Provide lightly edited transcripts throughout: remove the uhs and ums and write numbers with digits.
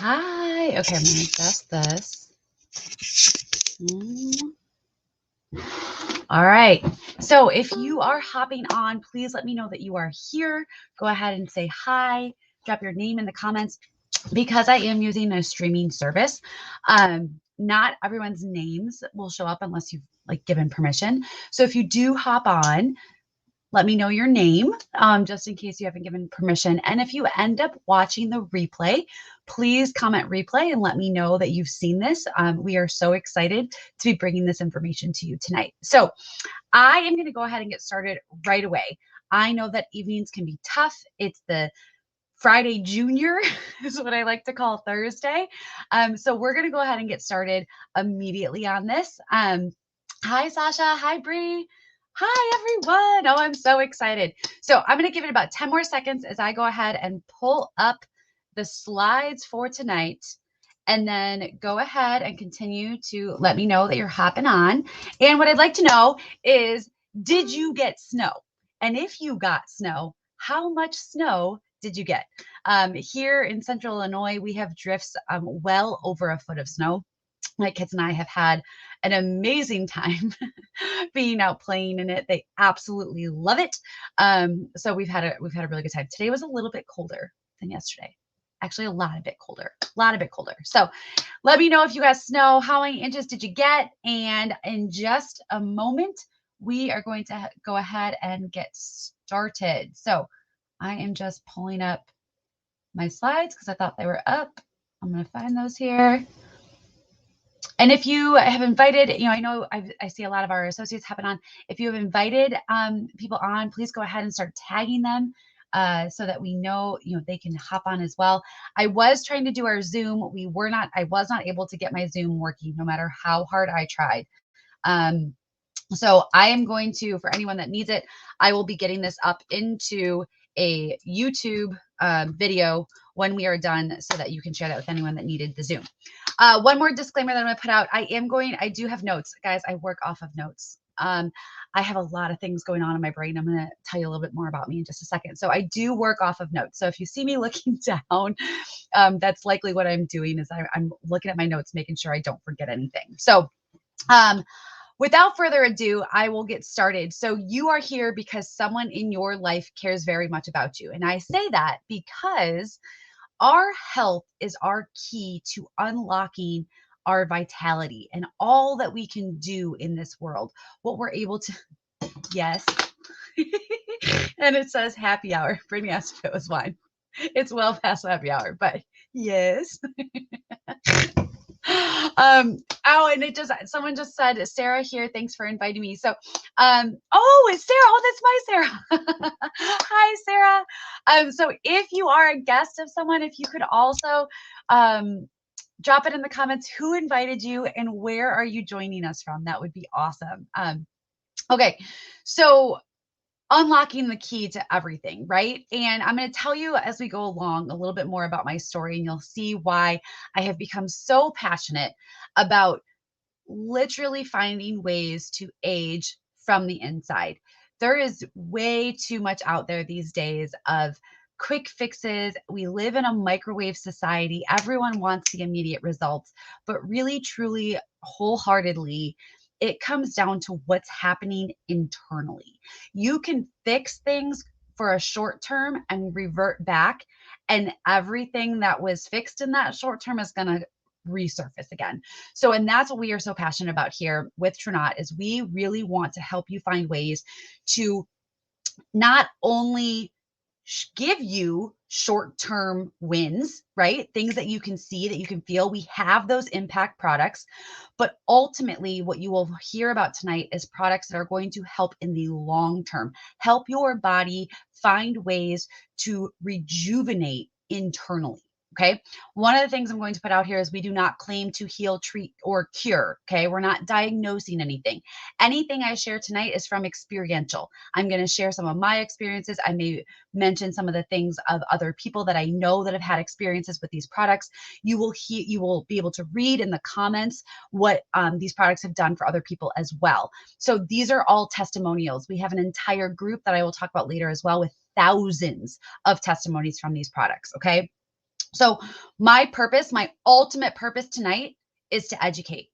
Hi. Okay, I'm gonna adjust this. All right. So if you are hopping on, please let me know that you are here. Go ahead and say hi. Drop your name in the comments because I am using a streaming service. Not everyone's names will show up unless you've given permission. So if you do hop on, let me know your name, just in case you haven't given permission. And if you end up watching the replay, please comment replay and let me know that you've seen this. We are so excited to be bringing this information to you tonight. So I am going to go ahead and get started right away. I know that evenings can be tough. It's the Friday Junior is what I like to call Thursday. So we're going to go ahead and get started immediately on this. Hi, Sasha. Hi, Bree. Hi, everyone. Oh, I'm so excited. So I'm going to give it about 10 more seconds as I go ahead and pull up the slides for tonight. And then go ahead and continue to let me know that you're hopping on. And what I'd like to know is, did you get snow? And if you got snow, how much snow did you get? Here in central Illinois, we have drifts well over a foot of snow. My kids and I have had an amazing time being out playing in it. They absolutely love it. So we've had a really good time. Today was a little bit colder than yesterday. Actually, a lot bit colder. So let me know if you got snow. How many inches did you get? And in just a moment, we are going to go ahead and get started. So I am just pulling up my slides because I thought they were up. I'm going to find those here. And if you have invited, I know I see a lot of our associates hopping on. If you have invited people on, please go ahead and start tagging them so that we know, they can hop on as well. I was trying to do our Zoom. I was not able to get my Zoom working no matter how hard I tried. So I am going to, for anyone that needs it, I will be getting this up into a YouTube video when we are done so that you can share that with anyone that needed the Zoom. One more disclaimer that I'm going to put out. I do have notes. Guys, I work off of notes. I have a lot of things going on in my brain. I'm going to tell you a little bit more about me in just a second. So I do work off of notes. So if you see me looking down, that's likely what I'm doing is I'm looking at my notes, making sure I don't forget anything. So without further ado, I will get started. So you are here because someone in your life cares very much about you. And I say that because our health is our key to unlocking our vitality and all that we can do in this world. What we're able to, yes. And it says happy hour. Brittany asked if it was wine. It's well past happy hour, but yes. And someone just said, Sarah here, thanks for inviting me. So, it's Sarah. Oh, that's my Sarah. Hi, Sarah. So if you are a guest of someone, if you could also, drop it in the comments, who invited you and where are you joining us from? That would be awesome. Okay. So unlocking the key to everything, right? And I'm going to tell you as we go along a little bit more about my story, and you'll see why I have become so passionate about literally finding ways to age from the inside. There is way too much out there these days of quick fixes. We live in a microwave society. Everyone wants the immediate results, but really, truly, wholeheartedly, it comes down to what's happening internally. You can fix things for a short term and revert back, and everything that was fixed in that short term is going to resurface again. So, and that's what we are so passionate about here with Trinot, is we really want to help you find ways to not only give you short-term wins, right? Things that you can see, that you can feel. We have those impact products, but ultimately what you will hear about tonight is products that are going to help in the long term, help your body find ways to rejuvenate internally. Okay. One of the things I'm going to put out here is we do not claim to heal, treat, or cure. Okay. We're not diagnosing anything. Anything I share tonight is from experiential. I'm going to share some of my experiences. I may mention some of the things of other people that I know that have had experiences with these products. You will be able to read in the comments what these products have done for other people as well. So these are all testimonials. We have an entire group that I will talk about later as well with thousands of testimonies from these products. Okay. So my purpose, my ultimate purpose tonight is to educate.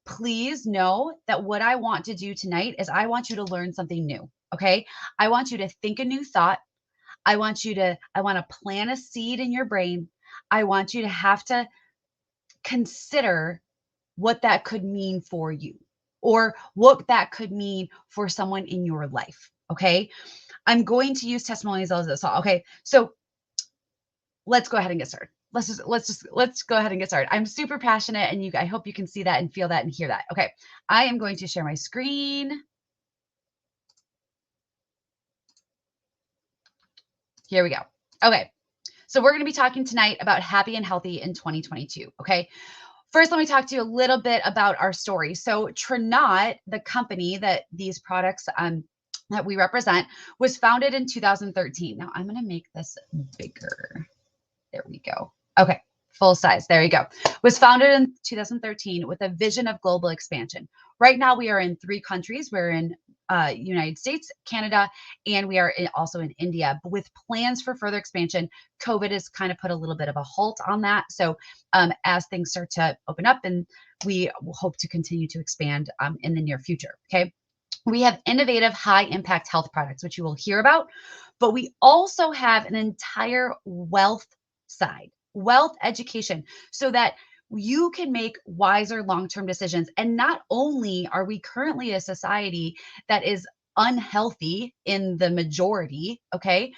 Please know that what I want to do tonight is I want you to learn something new. Okay. I want you to think a new thought. I want to plant a seed in your brain. I want you to have to consider what that could mean for you or what that could mean for someone in your life. Okay. I'm going to use testimonials as this. Okay. So let's go ahead and get started. Let's go ahead and get started. I'm super passionate and I hope you can see that and feel that and hear that. Okay. I am going to share my screen. Here we go. Okay. So we're going to be talking tonight about happy and healthy in 2022. Okay. First, let me talk to you a little bit about our story. So Trinot, the company that these products that we represent, was founded in 2013. Now I'm going to make this bigger. There we go. Okay, full size. There you go. Was founded in 2013 with a vision of global expansion. Right now, we are in 3 countries. We're in United States, Canada, and we are also in India. But with plans for further expansion, COVID has kind of put a little bit of a halt on that. So as things start to open up, and we hope to continue to expand in the near future. Okay. We have innovative high impact health products, which you will hear about, but we also have an entire wealth side, wealth education, so that you can make wiser long-term decisions. And not only are we currently a society that is unhealthy in the majority, okay,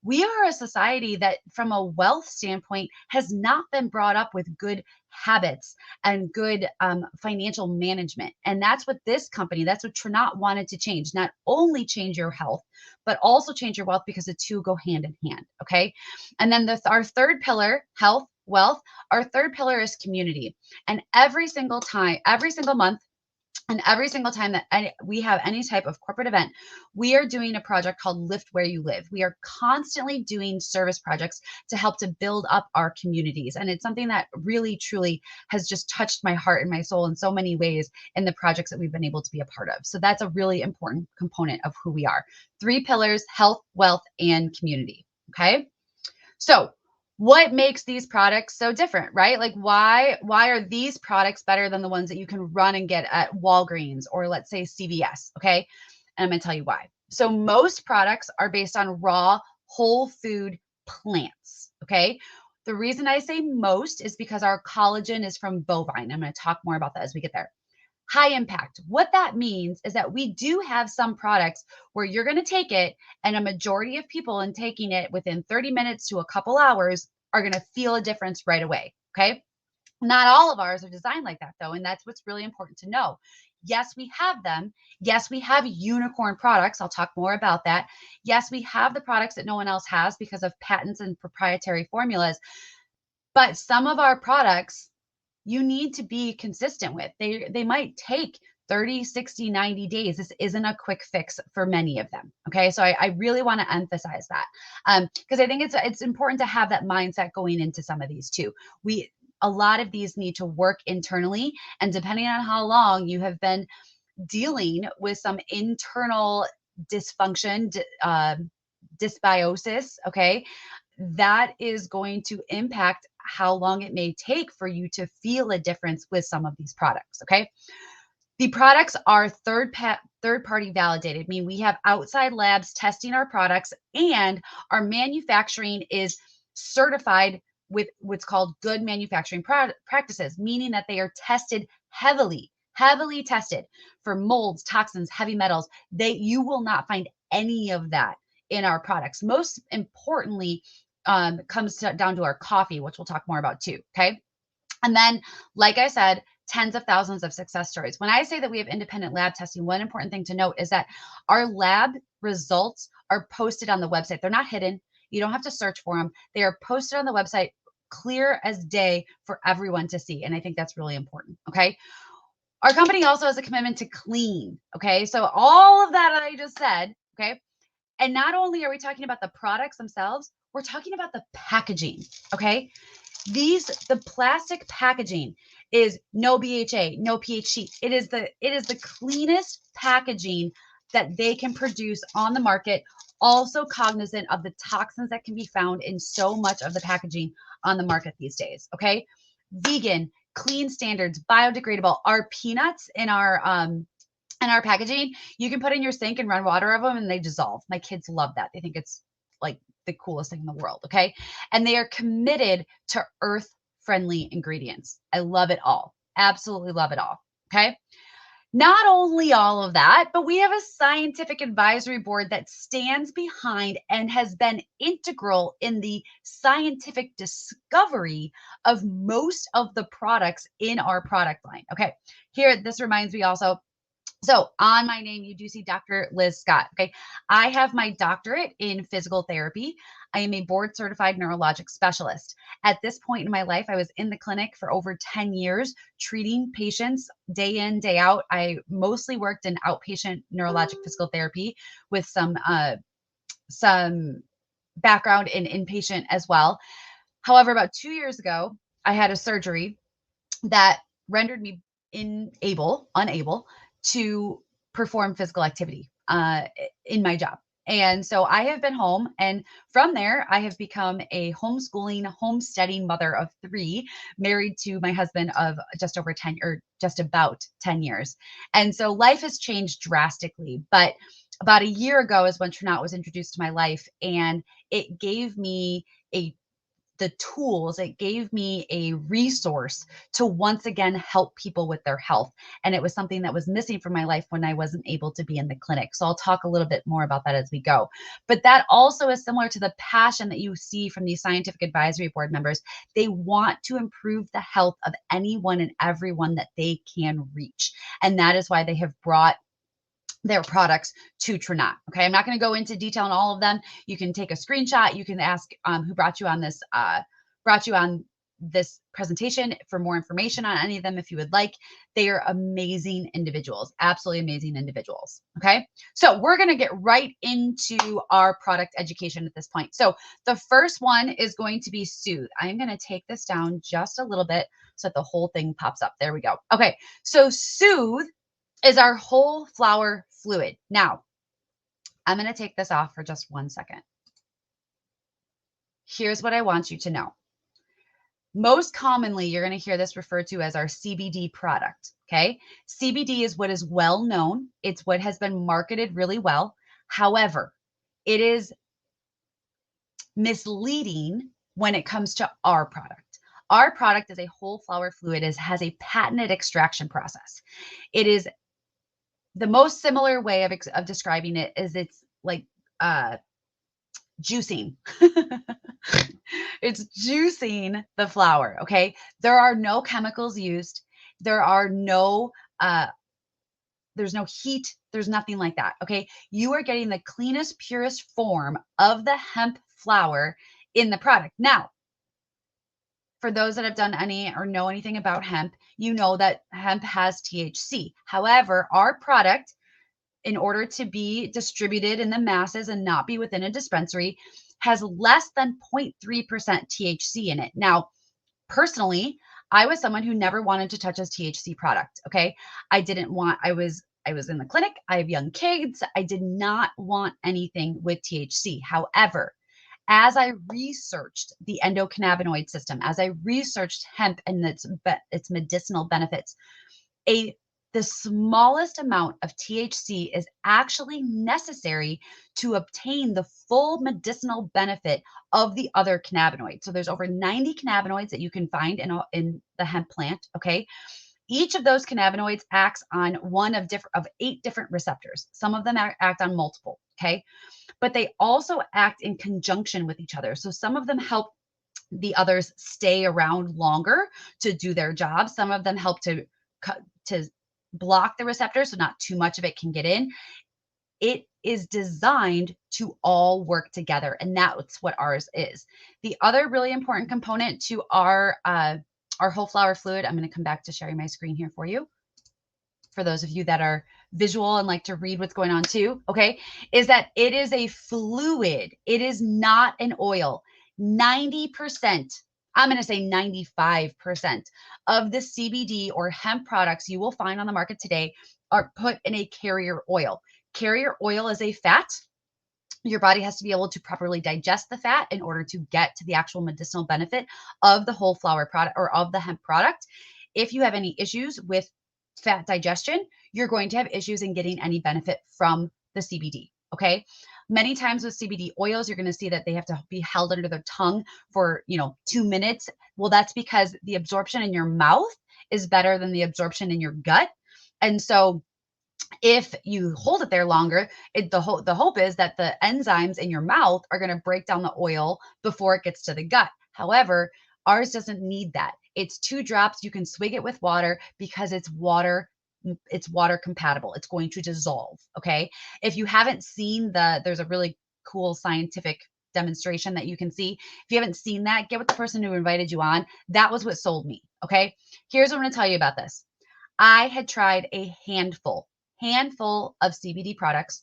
we are a society that, from a wealth standpoint, has not been brought up with good habits and good financial management. And that's what this company, that's what Trinot wanted to change. Not only change your health, but also change your wealth, because the two go hand in hand. Okay. And then our third pillar, health, wealth, our third pillar is community. And every single month, and every single time that we have any type of corporate event, we are doing a project called Lift Where You Live. We are constantly doing service projects to help to build up our communities. And it's something that really, truly has just touched my heart and my soul in so many ways in the projects that we've been able to be a part of. So that's a really important component of who we are. 3 pillars: health, wealth, and community. Okay. So what makes these products so different, right? Like why are these products better than the ones that you can run and get at Walgreens or, let's say, CVS? Okay. And I'm going to tell you why. So most products are based on raw whole food plants. Okay. The reason I say most is because our collagen is from bovine. I'm going to talk more about that as we get there. High impact. What that means is that we do have some products where you're going to take it, and a majority of people in taking it within 30 minutes to a couple hours are going to feel a difference right away. Okay. Not all of ours are designed like that, though. And that's what's really important to know. Yes, we have them. Yes, we have unicorn products. I'll talk more about that. Yes, we have the products that no one else has because of patents and proprietary formulas. But some of our products, you need to be consistent with. They might take 30, 60, 90 days. This isn't a quick fix for many of them. Okay. So I really want to emphasize that because I think it's important to have that mindset going into some of these too. A lot of these need to work internally, and depending on how long you have been dealing with some internal dysfunction, dysbiosis, okay, that is going to impact how long it may take for you to feel a difference with some of these products. Okay. The products are third party validated, meaning we have outside labs testing our products, and our manufacturing is certified with what's called good manufacturing practices, meaning that they are tested heavily tested for molds, toxins, heavy metals. You will not find any of that in our products. Most importantly, comes down to our coffee, which we'll talk more about too. Okay. And then, like I said, tens of thousands of success stories. When I say that we have independent lab testing, one important thing to note is that our lab results are posted on the website. They're not hidden. You don't have to search for them. They are posted on the website, clear as day for everyone to see. And I think that's really important. Okay. Our company also has a commitment to clean. Okay. So all of that I just said, okay. And not only are we talking about the products themselves, we're talking about the packaging. Okay. The plastic packaging is no BHA, no PHC. It is the cleanest packaging that they can produce on the market, also cognizant of the toxins that can be found in so much of the packaging on the market these days. Okay. Vegan, clean standards, biodegradable. Our peanuts in our packaging, you can put in your sink and run water over them and they dissolve. My kids love that. They think it's like the coolest thing in the world. Okay. And they are committed to earth friendly ingredients. I love it all. Absolutely love it all. Okay. Not only all of that, but we have a scientific advisory board that stands behind and has been integral in the scientific discovery of most of the products in our product line. Okay, here, this reminds me also. So on my name, you do see Dr. Liz Scott. Okay. I have my doctorate in physical therapy. I am a board certified neurologic specialist. At this point in my life, I was in the clinic for over 10 years, treating patients day in, day out. I mostly worked in outpatient neurologic physical therapy with some background in inpatient as well. However, about 2 years ago, I had a surgery that rendered me unable to perform physical activity in my job. And so I have been home, and from there, I have become a homeschooling, homesteading mother of 3, married to my husband of just over 10 or just about 10 years. And so life has changed drastically. But about a year ago is when Trinat was introduced to my life, and it gave me the tools, it gave me a resource to once again help people with their health. And it was something that was missing from my life when I wasn't able to be in the clinic. So I'll talk a little bit more about that as we go. But that also is similar to the passion that you see from these scientific advisory board members. They want to improve the health of anyone and everyone that they can reach. And that is why they have brought their products to Trinat. Okay, I'm not going to go into detail on all of them. You can take a screenshot. You can ask who brought you on this presentation for more information on any of them if you would like. They are amazing individuals, absolutely amazing individuals. Okay, so we're going to get right into our product education at this point. So the first one is going to be Soothe. I'm going to take this down just a little bit so that the whole thing pops up. There we go. Okay, so Soothe is our whole flower fluid. Now, I'm going to take this off for just 1 second. Here's what I want you to know. Most commonly, you're going to hear this referred to as our CBD product. Okay. CBD is what is well known. It's what has been marketed really well. However, it is misleading when it comes to our product. Our product is a whole flower fluid, has a patented extraction process. It is the most similar way of describing it is it's like juicing. It's juicing the flower. Okay. There are no chemicals used. There are no, there's no heat. There's nothing like that. Okay. You are getting the cleanest, purest form of the hemp flower in the product. Now, for those that have done any or know anything about hemp, you know that hemp has THC. However, our product, in order to be distributed in the masses and not be within a dispensary, has less than 0.3% THC in it. Now, personally, I was someone who never wanted to touch a THC product. Okay. I was in the clinic. I have young kids. I did not want anything with THC. However, as I researched the endocannabinoid system, as I researched hemp and its medicinal benefits, the smallest amount of THC is actually necessary to obtain the full medicinal benefit of the other cannabinoids. So there's over 90 cannabinoids that you can find in the hemp plant. Okay. Each of those cannabinoids acts on one of 8 different receptors. Some of them act on multiple. Okay. But they also act in conjunction with each other. So some of them help the others stay around longer to do their job. Some of them help to block the receptor so not too much of it can get in. It is designed to all work together, and that's what ours is. The other really important component to our whole flower fluid, I'm going to come back to sharing my screen here for you, for those of you that are visual and like to read what's going on too, okay, is that it is a fluid. It is not an oil. 90%, I'm going to say 95% of the CBD or hemp products you will find on the market today are put in a carrier oil. Carrier oil is a fat. Your body has to be able to properly digest the fat in order to get to the actual medicinal benefit of the whole flower product or of the hemp product. If you have any issues with fat digestion, you're going to have issues in getting any benefit from the CBD. Okay. Many times with CBD oils, you're going to see that they have to be held under their tongue for, 2 minutes. Well, that's because the absorption in your mouth is better than the absorption in your gut. And so if you hold it there longer, the hope is that the enzymes in your mouth are going to break down the oil before it gets to the gut. However, ours doesn't need that. It's 2 drops. You can swig it with water because it's water compatible. It's going to dissolve. Okay. If you haven't seen there's a really cool scientific demonstration that you can see. If you haven't seen that, get with the person who invited you on. That was what sold me. Okay. Here's what I'm going to tell you about this. I had tried a handful of CBD products.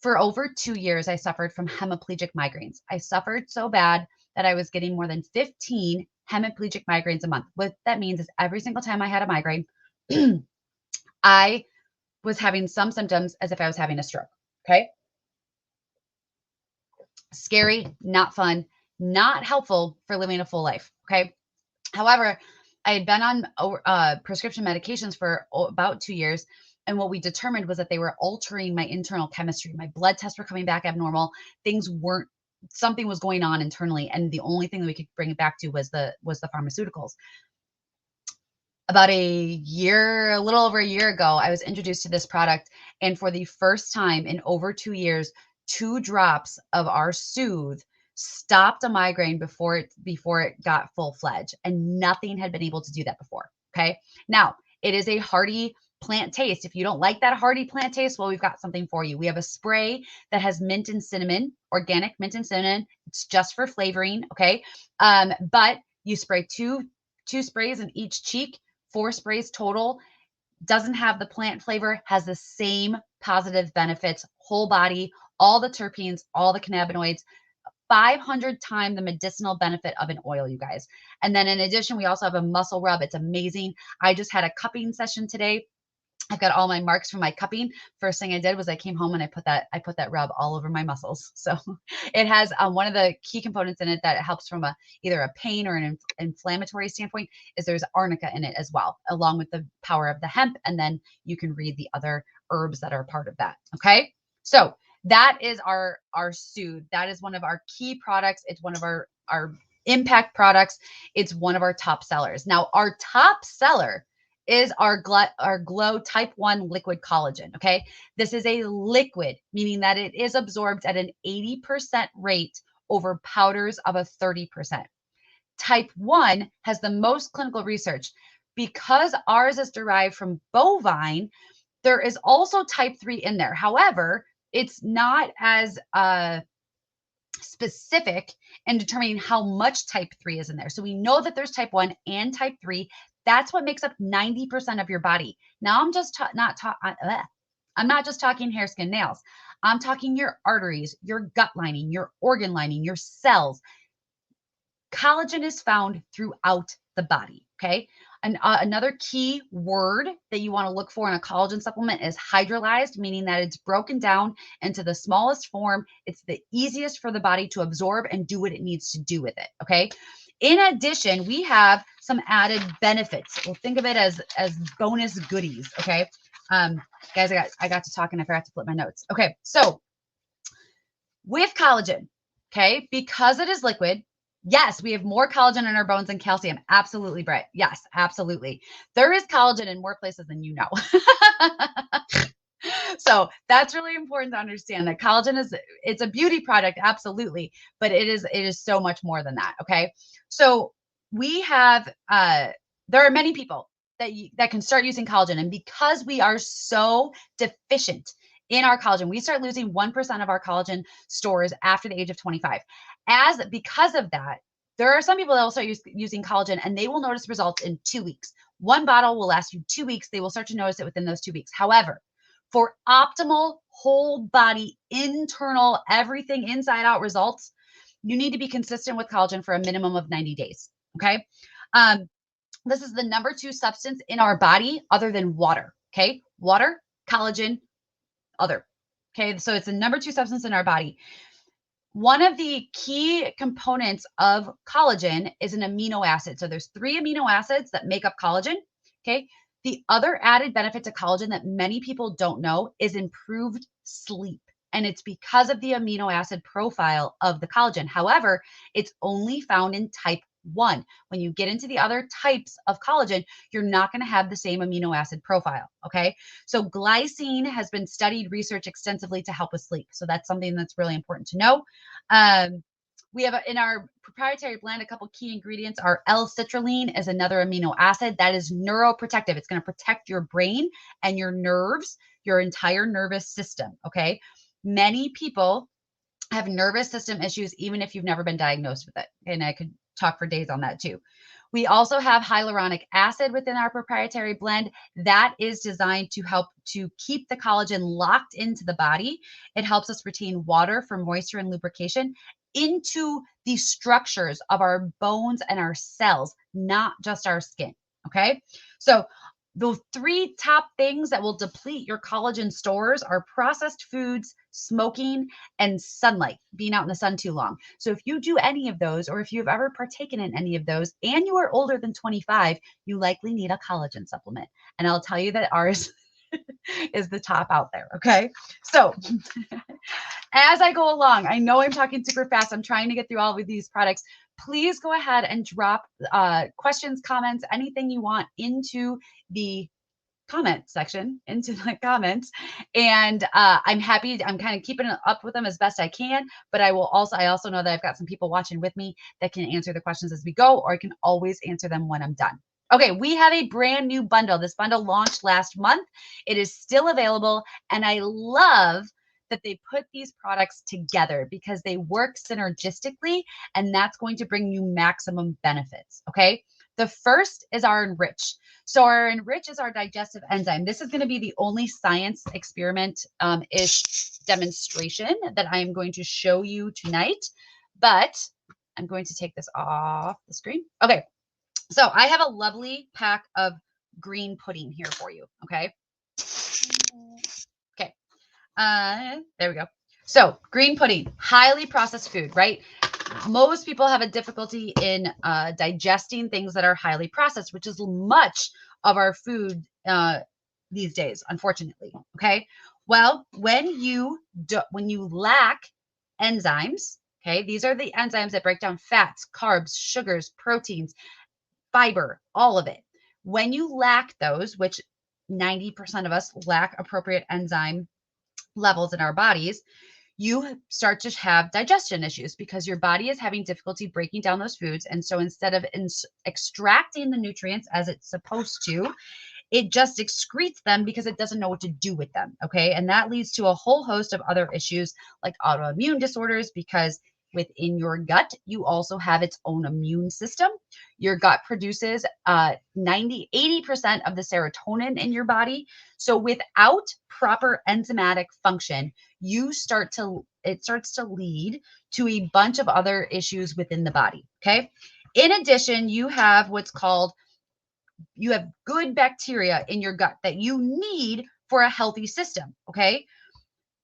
For over 2 years, I suffered from hemiplegic migraines. I suffered so bad that I was getting more than 15 hemiplegic migraines a month. What that means is every single time I had a migraine, I was having some symptoms as if I was having a stroke. Okay. Scary, not fun, not helpful for living a full life. Okay. However, I had been on prescription medications for about 2 years. And what we determined was that they were altering my internal chemistry. My blood tests were coming back abnormal. Something was going on internally. And the only thing that we could bring it back to was the pharmaceuticals. About a little over a year ago, I was introduced to this product. And for the first time in over 2 years, 2 drops of our Soothe stopped a migraine before it got full-fledged. And nothing had been able to do that before. Okay. Now, it is a hearty plant taste. If you don't like that hearty plant taste, well, we've got something for you. We have a spray that has mint and cinnamon, organic mint and cinnamon. It's just for flavoring. Okay. But you spray two sprays in each cheek, 4 sprays total. Doesn't have the plant flavor, has the same positive benefits, whole body, all the terpenes, all the cannabinoids, 500 times the medicinal benefit of an oil, you guys. And then in addition, we also have a muscle rub. It's amazing. I just had a cupping session today. I've got all my marks from my cupping. First thing I did was I came home and I put that rub all over my muscles. So it has one of the key components in it that helps from either a pain or an inflammatory standpoint is there's arnica in it as well, along with the power of the hemp. And then you can read the other herbs that are part of that. Okay. So that is our Soothe. That is one of our key products. It's one of our impact products. It's one of our top sellers. Now, our top seller is our Glow Type 1 liquid collagen. Okay. This is a liquid, meaning that it is absorbed at an 80% rate over powders of a 30%. Type 1 has the most clinical research. Because ours is derived from bovine, there is also type 3 in there. However, it's not as specific in determining how much type 3 is in there. So we know that there's type 1 and type 3. That's what makes up 90% of your body. Now I'm not just talking hair, skin, nails. I'm talking your arteries, your gut lining, your organ lining, your cells. Collagen is found throughout the body. Okay. And another key word that you want to look for in a collagen supplement is hydrolyzed, meaning that it's broken down into the smallest form. It's the easiest for the body to absorb and do what it needs to do with it. Okay. In addition, we have some added benefits. We'll think of it as bonus goodies. Okay. Guys, I got to talk and I forgot to flip my notes. Okay. So with collagen, okay, because it is liquid, yes, we have more collagen in our bones than calcium. Absolutely, Brett. Yes, absolutely. There is collagen in more places than you know. So that's really important to understand that collagen it's a beauty product. Absolutely. But it is so much more than that. Okay. So we have, there are many people that can start using collagen. And because we are so deficient in our collagen, we start losing 1% of our collagen stores after the age of 25. Because of that, there are some people that will start using collagen and they will notice results in 2 weeks. One bottle will last you 2 weeks. They will start to notice it within those 2 weeks. However, for optimal whole body, internal, everything inside out results, you need to be consistent with collagen for a minimum of 90 days. Okay. This is the number 2 substance in our body other than water. Okay. Water, collagen, other. Okay, so it's the number 2 substance in our body. One of the key components of collagen is an amino acid. So there's 3 amino acids that make up collagen. Okay. The other added benefit to collagen that many people don't know is improved sleep. And it's because of the amino acid profile of the collagen. However, it's only found in type 1. When you get into the other types of collagen, you're not going to have the same amino acid profile. Okay. So glycine has been studied, researched extensively to help with sleep. So that's something that's really important to know. We have in our proprietary blend a couple key ingredients. Our L-citrulline is another amino acid that is neuroprotective. It's going to protect your brain and your nerves, your entire nervous system. Okay. Many people have nervous system issues, even if you've never been diagnosed with it. And I could talk for days on that too. We also have hyaluronic acid within our proprietary blend that is designed to help to keep the collagen locked into the body. It helps us retain water for moisture and lubrication into the structures of our bones and our cells, not just our skin. Okay. So the 3 top things that will deplete your collagen stores are processed foods, smoking, and sunlight, being out in the sun too long. So if you do any of those, or if you've ever partaken in any of those and you are older than 25, you likely need a collagen supplement. And I'll tell you that ours is the top out there. Okay. So as I go along, I know I'm talking super fast. I'm trying to get through all of these products. Please go ahead and drop questions, comments, anything you want into the comment section, into the comments. And I'm happy. I'm kind of keeping up with them as best I can. But I also know that I've got some people watching with me that can answer the questions as we go, or I can always answer them when I'm done. Okay, we have a brand new bundle. This bundle launched last month. It is still available. And I love that they put these products together because they work synergistically, and that's going to bring you maximum benefits. Okay. The first is our Enrich. So our Enrich is our digestive enzyme. This is going to be the only science experiment-ish demonstration that I'm going to show you tonight, but I'm going to take this off the screen. Okay. So I have a lovely pack of green pudding here for you. Okay. Okay. There we go. So green pudding, highly processed food, right? Most people have a difficulty in digesting things that are highly processed, which is much of our food these days, unfortunately. Okay. Well, when you lack enzymes, okay, these are the enzymes that break down fats, carbs, sugars, proteins, fiber, all of it. When you lack those, which 90% of us lack appropriate enzyme levels in our bodies, you start to have digestion issues because your body is having difficulty breaking down those foods. And so instead of extracting the nutrients as it's supposed to, it just excretes them because it doesn't know what to do with them. Okay. And that leads to a whole host of other issues like autoimmune disorders, because within your gut, you also have its own immune system. Your gut produces 80% of the serotonin in your body. So without proper enzymatic function, it starts to lead to a bunch of other issues within the body. Okay. In addition, you have good bacteria in your gut that you need for a healthy system. Okay.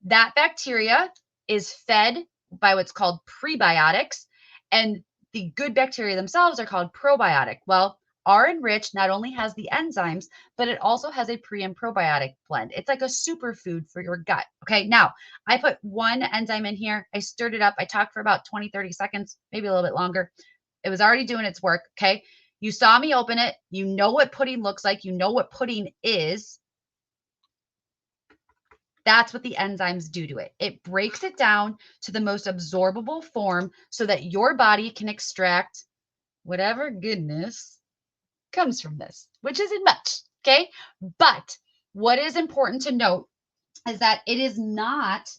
That bacteria is fed by what's called prebiotics, and the good bacteria themselves are called probiotic. Well, our Enrich not only has the enzymes, but it also has a pre and probiotic blend. It's like a superfood for your gut. Okay. Now I put one enzyme in here. I stirred it up. I talked for about 20, 30 seconds, maybe a little bit longer. It was already doing its work. Okay. You saw me open it. You know what pudding looks like. You know what pudding is. That's what the enzymes do to it. It breaks it down to the most absorbable form so that your body can extract whatever goodness comes from this, which isn't much. Okay. But what is important to note is that it is not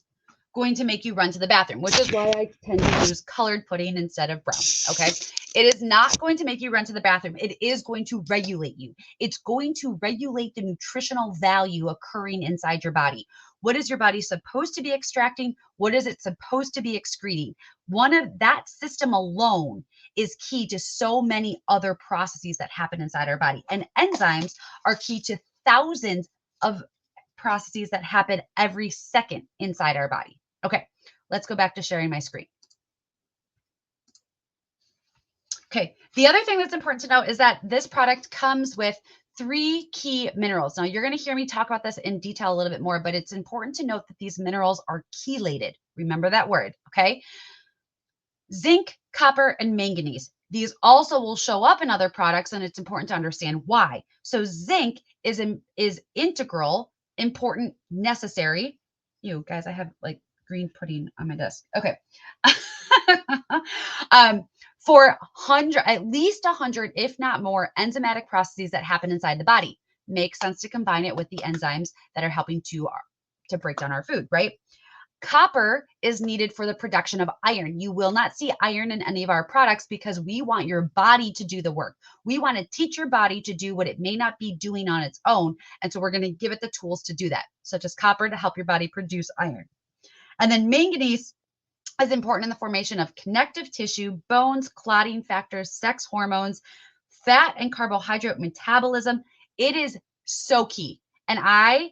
going to make you run to the bathroom, which is why I tend to use colored pudding instead of brown. Okay. It is not going to make you run to the bathroom. It is going to regulate you. It's going to regulate the nutritional value occurring inside your body. What is your body supposed to be extracting? What is it supposed to be excreting? One of that system alone is key to so many other processes that happen inside our body. And enzymes are key to thousands of processes that happen every second inside our body. Okay, let's go back to sharing my screen. Okay, the other thing that's important to note is that this product comes with 3 key minerals. Now, you're going to hear me talk about this in detail a little bit more, but it's important to note that these minerals are chelated. Remember that word, okay? Zinc, copper, and manganese. These also will show up in other products, and it's important to understand why. So zinc is integral, important, necessary. You guys, I have like green pudding on my desk. Okay. For at least 100, if not more, enzymatic processes that happen inside the body. Makes sense to combine it with the enzymes that are helping to break down our food, right? Copper is needed for the production of iron. You will not see iron in any of our products because we want your body to do the work. We want to teach your body to do what it may not be doing on its own. And so we're going to give it the tools to do that, such as copper to help your body produce iron. And then manganese is important in the formation of connective tissue, bones, clotting factors, sex hormones, fat and carbohydrate metabolism. It is so key. And I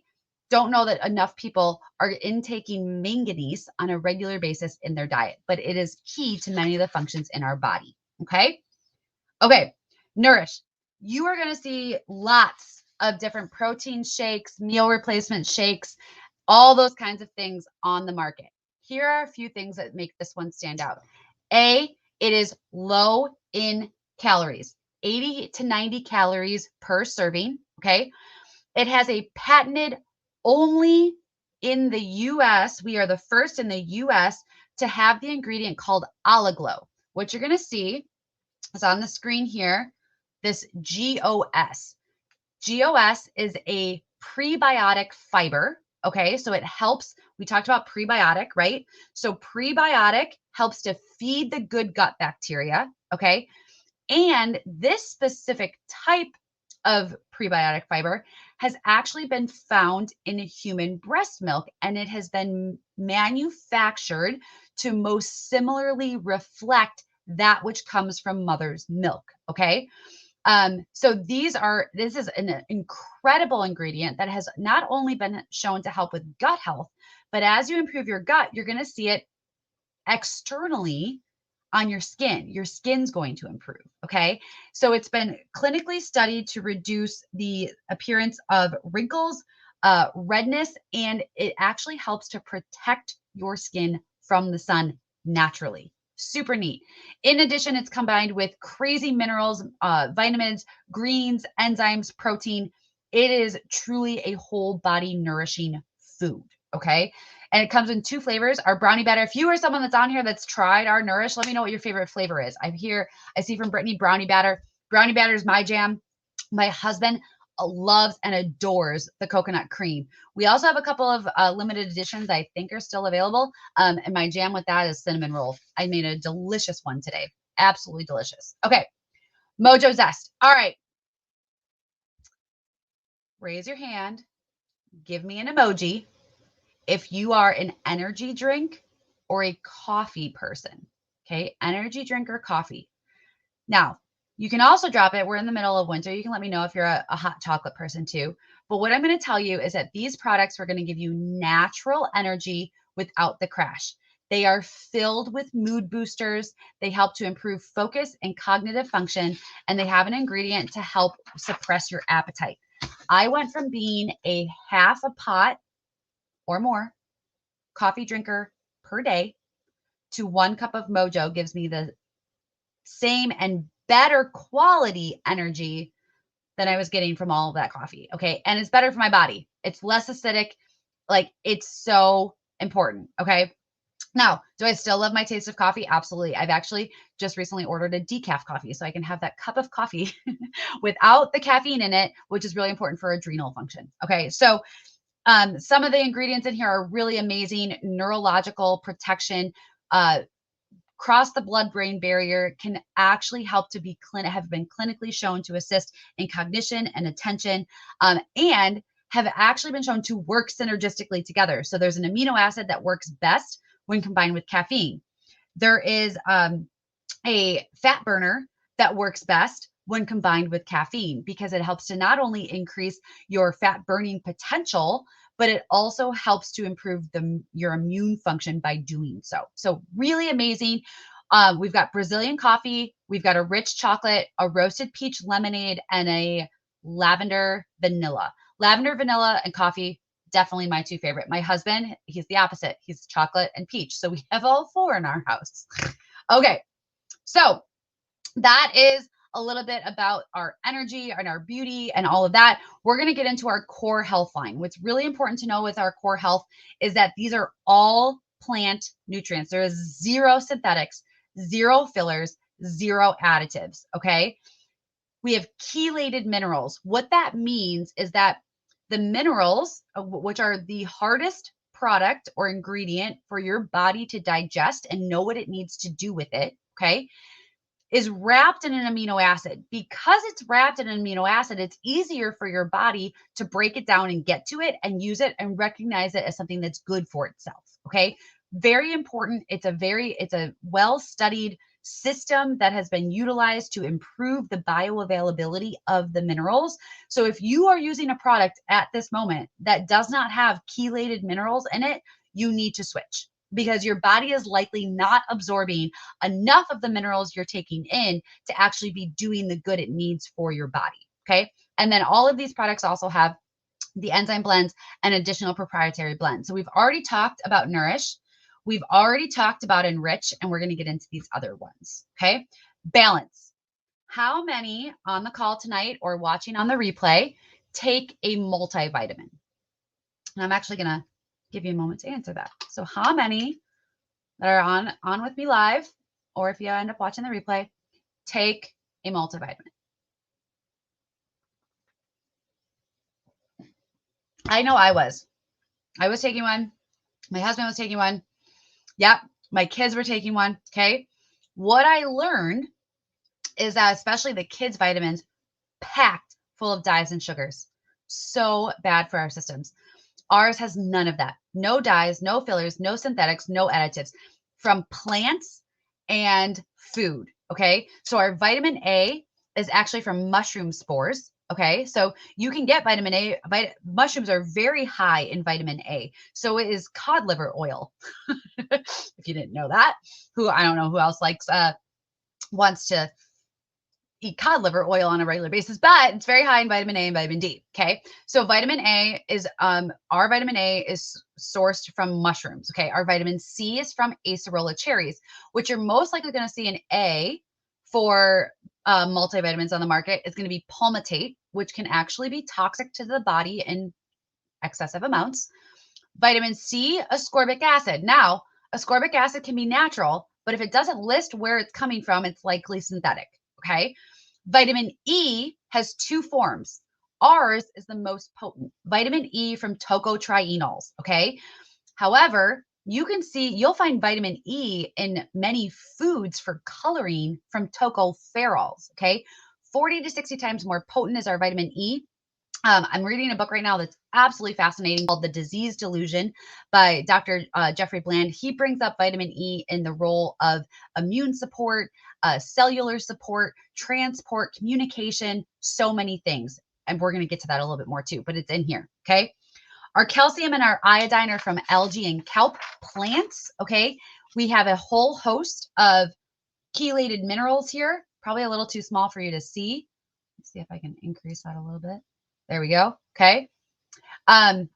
don't know that enough people are intaking manganese on a regular basis in their diet, but it is key to many of the functions in our body. Okay. Okay. Nourish. You are going to see lots of different protein shakes, meal replacement shakes, all those kinds of things on the market. Here are a few things that make this one stand out. A, it is low in calories, 80 to 90 calories per serving. Okay. It has a patented only in the US. We are the first in the US to have the ingredient called Alloglow. What you're going to see is on the screen here, this GOS. GOS is a prebiotic fiber. Okay, so it helps. We talked about prebiotic, right? So prebiotic helps to feed the good gut bacteria. Okay, and this specific type of prebiotic fiber has actually been found in human breast milk, and it has been manufactured to most similarly reflect that which comes from mother's milk. Okay. So this is an incredible ingredient that has not only been shown to help with gut health, but as you improve your gut, you're going to see it externally on your skin. Your skin's going to improve. Okay. So it's been clinically studied to reduce the appearance of wrinkles, redness, and it actually helps to protect your skin from the sun naturally. Super neat. In addition, it's combined with crazy minerals, vitamins, greens, enzymes, protein. It is truly a whole body nourishing food. Okay. And it comes in 2 flavors, our brownie batter. If you are someone that's on here that's tried our Nourish, let me know what your favorite flavor is. I see from Brittany brownie batter. Brownie batter is my jam. My husband loves and adores the coconut cream. We also have a couple of limited editions I think are still available. And my jam with that is cinnamon roll. I made a delicious one today. Absolutely delicious. Okay. Mojo Zest. All right. Raise your hand. Give me an emoji if you are an energy drink or a coffee person. Okay. Energy drink or coffee. Now, you can also drop it. We're in the middle of winter. You can let me know if you're a hot chocolate person too. But what I'm going to tell you is that these products are going to give you natural energy without the crash. They are filled with mood boosters. They help to improve focus and cognitive function, and they have an ingredient to help suppress your appetite. I went from being a half a pot or more coffee drinker per day to 1 cup of Mojo gives me the same and better quality energy than I was getting from all of that coffee. Okay. And it's better for my body. It's less acidic. Like, it's so important. Okay. Now, do I still love my taste of coffee? Absolutely. I've actually just recently ordered a decaf coffee so I can have that cup of coffee without the caffeine in it, which is really important for adrenal function. Okay. So some of the ingredients in here are really amazing. Neurological protection, cross the blood-brain barrier, can actually help to have been clinically shown to assist in cognition and attention, and have actually been shown to work synergistically together. So there's an amino acid that works best when combined with caffeine. There is a fat burner that works best when combined with caffeine because it helps to not only increase your fat burning potential, but it also helps to improve your immune function by doing so. So really amazing. We've got Brazilian coffee, we've got a rich chocolate, a roasted peach lemonade, and a lavender vanilla. Lavender, vanilla, and coffee, definitely my two favorite. My husband, he's the opposite. He's chocolate and peach. So we have all four in our house. Okay, so that is a little bit about our energy and our beauty and all of that. We're going to get into our core health line. What's really important to know with our core health is that these are all plant nutrients. There is zero synthetics, zero fillers, zero additives. Okay. We have chelated minerals. What that means is that the minerals, which are the hardest product or ingredient for your body to digest and know what it needs to do with it, okay, is wrapped in an amino acid. Because it's wrapped in an amino acid, it's easier for your body to break it down and get to it and use it and recognize it as something that's good for itself. Okay. Very important. It's a well-studied system that has been utilized to improve the bioavailability of the minerals. So if you are using a product at this moment that does not have chelated minerals in it, you need to switch, because your body is likely not absorbing enough of the minerals you're taking in to actually be doing the good it needs for your body. Okay. And then all of these products also have the enzyme blends and additional proprietary blends. So we've already talked about Nourish. We've already talked about Enrich, and we're going to get into these other ones. Okay. Balance. How many on the call tonight or watching on the replay take a multivitamin? And I'm actually going to give you a moment to answer that. So how many that are on with me live, or if you end up watching the replay, take a multivitamin? I know I was taking one. My husband was taking one. Yep. My kids were taking one. Okay. What I learned is that especially the kids' vitamins, packed full of dyes and sugars. So bad for our systems. Ours has none of that. No dyes, no fillers, no synthetics, no additives from plants and food. Okay. So our vitamin A is actually from mushroom spores. Okay. So you can get vitamin A. Mushrooms are very high in vitamin A. So it is cod liver oil. If you didn't know that, I don't know who else wants to eat cod liver oil on a regular basis, but it's very high in vitamin A and vitamin D. Okay. So vitamin A is, our vitamin A is sourced from mushrooms. Okay. Our vitamin C is from acerola cherries, which you're most likely going to see an A for multivitamins on the market. Is going to be palmitate, which can actually be toxic to the body in excessive amounts. Vitamin C, ascorbic acid. Now, ascorbic acid can be natural, but if it doesn't list where it's coming from, it's likely synthetic. Okay. Vitamin E has two forms. Ours is the most potent. Vitamin E from tocotrienols. Okay. However, you'll find vitamin E in many foods for coloring from tocopherols. Okay. 40 to 60 times more potent is our vitamin E. I'm reading a book right now that's absolutely fascinating called The Disease Delusion by Dr. Jeffrey Bland. He brings up vitamin E in the role of immune support, cellular support, transport, communication, so many things. And we're going to get to that a little bit more too, but it's in here. Okay. Our calcium and our iodine are from algae and kelp plants. Okay. We have a whole host of chelated minerals here, probably a little too small for you to see. Let's see if I can increase that a little bit. There we go. Okay. But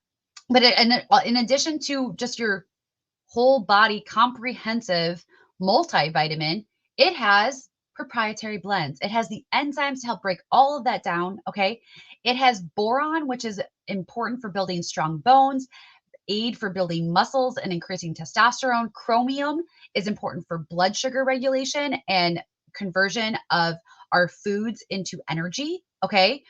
in addition to just your whole body comprehensive multivitamin, it has proprietary blends. It has the enzymes to help break all of that down. Okay. It has boron, which is important for building strong bones, aid for building muscles and increasing testosterone. Chromium is important for blood sugar regulation and conversion of our foods into energy. Okay.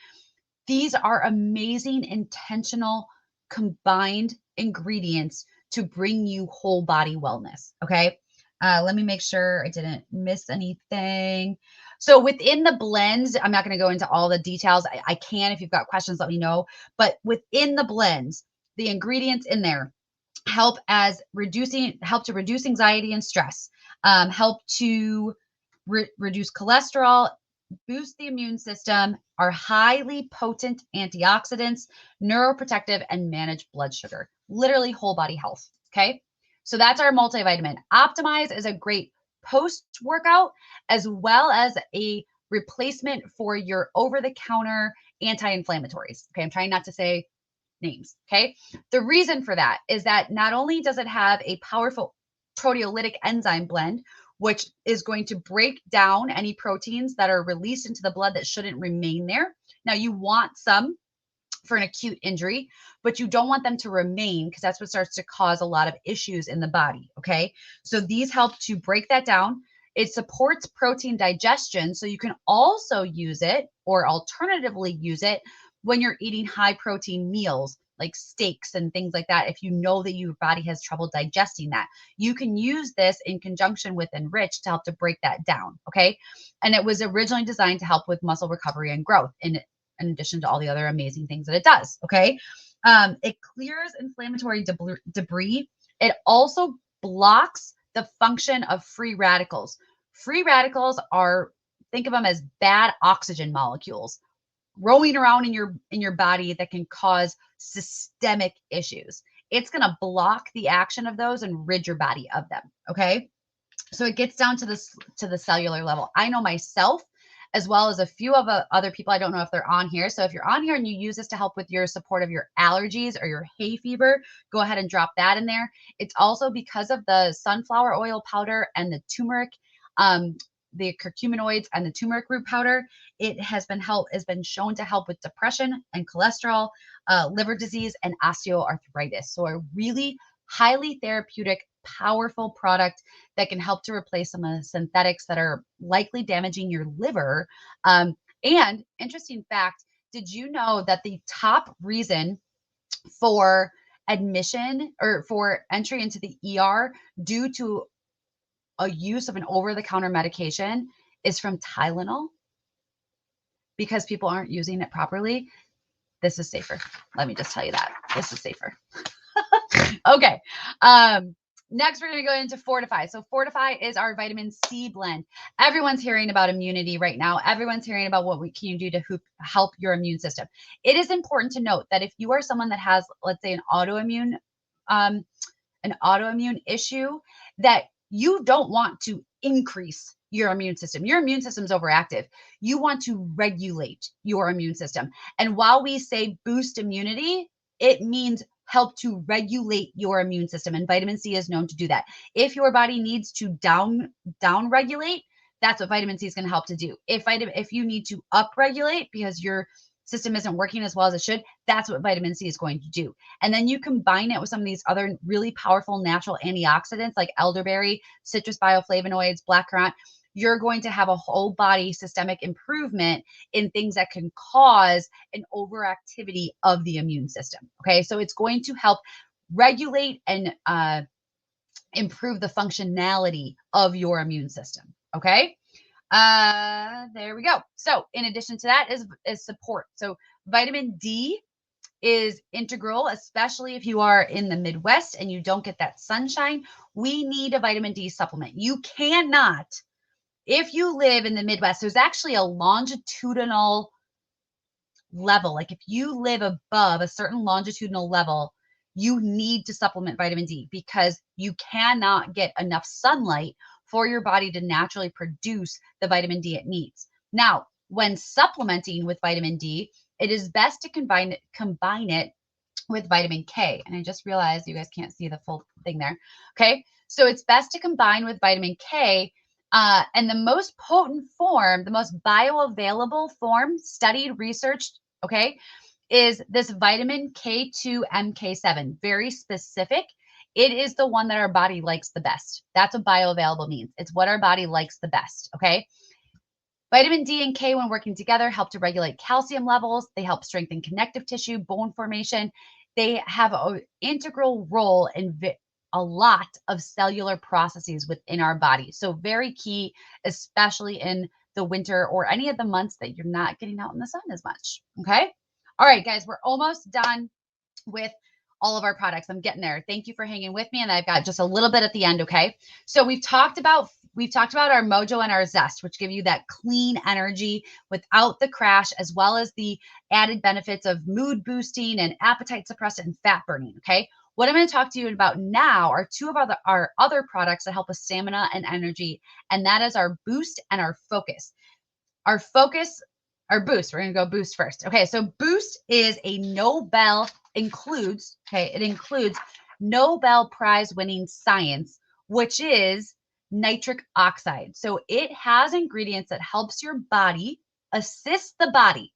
These are amazing, intentional, combined ingredients to bring you whole body wellness. Okay. Let me make sure I didn't miss anything. So within the blends, I'm not going to go into all the details. I can, if you've got questions, let me know. But within the blends, the ingredients in there help to reduce anxiety and stress, help to reduce cholesterol, boost the immune system, are highly potent antioxidants, neuroprotective, and manage blood sugar. Literally whole body health. Okay. So that's our multivitamin. Optimize is a great post-workout as well as a replacement for your over-the-counter anti-inflammatories. Okay. I'm trying not to say names. Okay. The reason for that is that not only does it have a powerful proteolytic enzyme blend, which is going to break down any proteins that are released into the blood that shouldn't remain there. Now, you want some for an acute injury, but you don't want them to remain because that's what starts to cause a lot of issues in the body. Okay. So these help to break that down. It supports protein digestion. So you can also use it or alternatively use it when you're eating high protein meals like steaks and things like that. If you know that your body has trouble digesting that, you can use this in conjunction with Enrich to help to break that down. Okay. And it was originally designed to help with muscle recovery and growth in addition to all the other amazing things that it does. Okay. It clears inflammatory debris. It also blocks the function of free radicals. Free radicals are, think of them as bad oxygen molecules roaming around in your body that can cause systemic issues. It's going to block the action of those and rid your body of them. Okay. So it gets down to the cellular level. I know myself, as well as a few of other people. I don't know if they're on here. So if you're on here and you use this to help with your support of your allergies or your hay fever, go ahead and drop that in there. It's also because of the sunflower oil powder and the turmeric, the curcuminoids and the turmeric root powder. It has been shown to help with depression and cholesterol, liver disease, and osteoarthritis. So a really highly therapeutic, powerful product that can help to replace some of the synthetics that are likely damaging your liver. And interesting fact, did you know that the top reason for admission or for entry into the ER due to a use of an over-the-counter medication is from Tylenol? Because people aren't using it properly. This is safer. Let me just tell you that. This is safer. Okay. Next, we're going to go into Fortify. So Fortify is our vitamin C blend. Everyone's hearing about immunity right now. Everyone's hearing about what we can do to help your immune system. It is important to note that if you are someone that has, let's say, an autoimmune issue, that you don't want to increase your immune system. Your immune system is overactive. You want to regulate your immune system. And while we say boost immunity, it means help to regulate your immune system. And vitamin C is known to do that. If your body needs to down regulate, that's what vitamin C is going to help to do. If you need to up regulate because your system isn't working as well as it should, that's what vitamin C is going to do. And then you combine it with some of these other really powerful natural antioxidants like elderberry, citrus bioflavonoids, blackcurrant. You're going to have a whole body systemic improvement in things that can cause an overactivity of the immune system. Okay, so it's going to help regulate and improve the functionality of your immune system. Okay, there we go. So in addition to that is support. So vitamin D is integral, especially if you are in the Midwest and you don't get that sunshine. We need a vitamin D supplement. You cannot, if you live in the Midwest, there's actually a longitudinal level. Like if you live above a certain longitudinal level, you need to supplement vitamin D because you cannot get enough sunlight for your body to naturally produce the vitamin D it needs. Now, when supplementing with vitamin D, it is best to combine it with vitamin K. And I just realized you guys can't see the full thing there. Okay. So it's best to combine with vitamin K. And the most potent form, the most bioavailable form, studied, researched, okay, is this vitamin K2 MK7. Very specific. It is the one that our body likes the best. That's what bioavailable means. It's what our body likes the best. Okay. Vitamin D and K, when working together, help to regulate calcium levels. They help strengthen connective tissue, bone formation. They have an integral role in a lot of cellular processes within our body. So very key, especially in the winter or any of the months that you're not getting out in the sun as much. Okay. All right, guys, we're almost done with all of our products. I'm getting there. Thank you for hanging with me. And I've got just a little bit at the end. Okay. So we've talked about we've talked about our mojo and our zest, which give you that clean energy without the crash, as well as the added benefits of mood boosting and appetite suppressant and fat burning. Okay. What I'm going to talk to you about now are two of our other products that help with stamina and energy, and that is our boost and our focus. Our focus, our boost, we're going to go boost first. Okay, so boost is a it includes Nobel Prize winning science, which is nitric oxide. So it has ingredients that helps your body, assist the body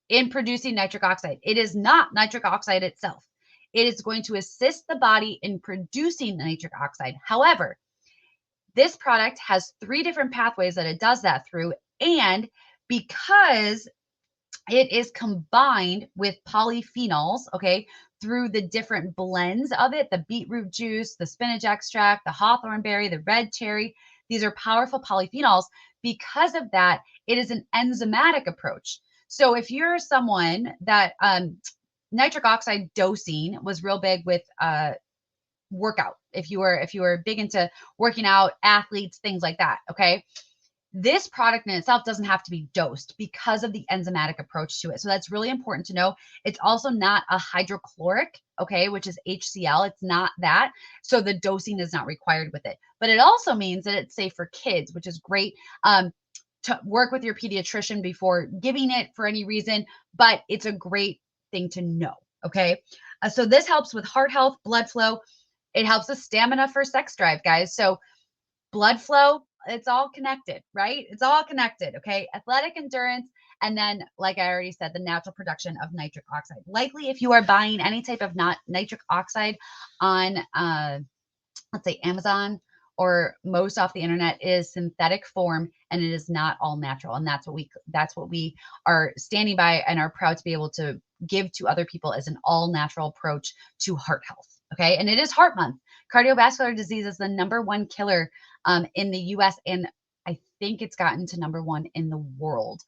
in producing nitric oxide. It is not nitric oxide itself. It is going to assist the body in producing nitric oxide. However, this product has 3 different pathways that it does that through. And because it is combined with polyphenols, okay, through the different blends of it, the beetroot juice, the spinach extract, the hawthorn berry, the red cherry, these are powerful polyphenols. Because of that, it is an enzymatic approach. So if you're someone that nitric oxide dosing was real big with workout, if you were big into working out, athletes, things like that, okay, this product in itself doesn't have to be dosed because of the enzymatic approach to it. So that's really important to know. It's also not a hydrochloric, okay, which is HCl. It's not that. So the dosing is not required with it. But it also means that it's safe for kids, which is great. To work with your pediatrician before giving it for any reason, but it's a great thing to know, okay? So this helps with heart health, blood flow. It helps with stamina for sex drive, guys. So blood flow, it's all connected, right? It's all connected, okay? Athletic endurance, and then, like I already said, the natural production of nitric oxide. Likely, if you are buying any type of nitric oxide on, let's say, Amazon or most off the internet, is synthetic form, and it is not all natural. And that's what we are standing by and are proud to be able to give to other people as an all natural approach to heart health. Okay. And it is Heart Month. Cardiovascular disease is the #1 killer in the US, and I think it's gotten to #1 in the world.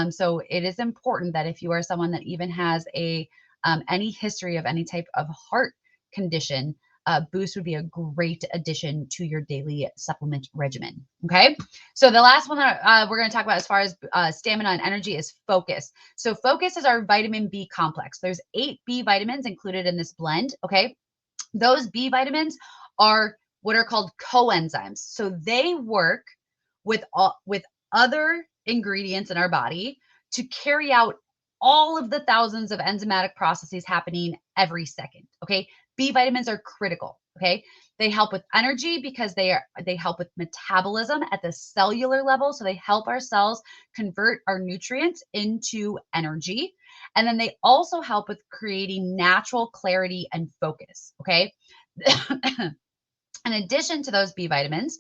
So it is important that if you are someone that even has any history of any type of heart condition, Boost would be a great addition to your daily supplement regimen. Okay. So the last one that we're going to talk about as far as stamina and energy is Focus. So Focus is our vitamin B complex. There's 8 B vitamins included in this blend. Okay. Those B vitamins are what are called coenzymes. So they work with other ingredients in our body to carry out all of the thousands of enzymatic processes happening every second. Okay. B vitamins are critical. Okay. They help with energy because they help with metabolism at the cellular level. So they help our cells convert our nutrients into energy. And then they also help with creating natural clarity and focus. Okay. In addition to those B vitamins.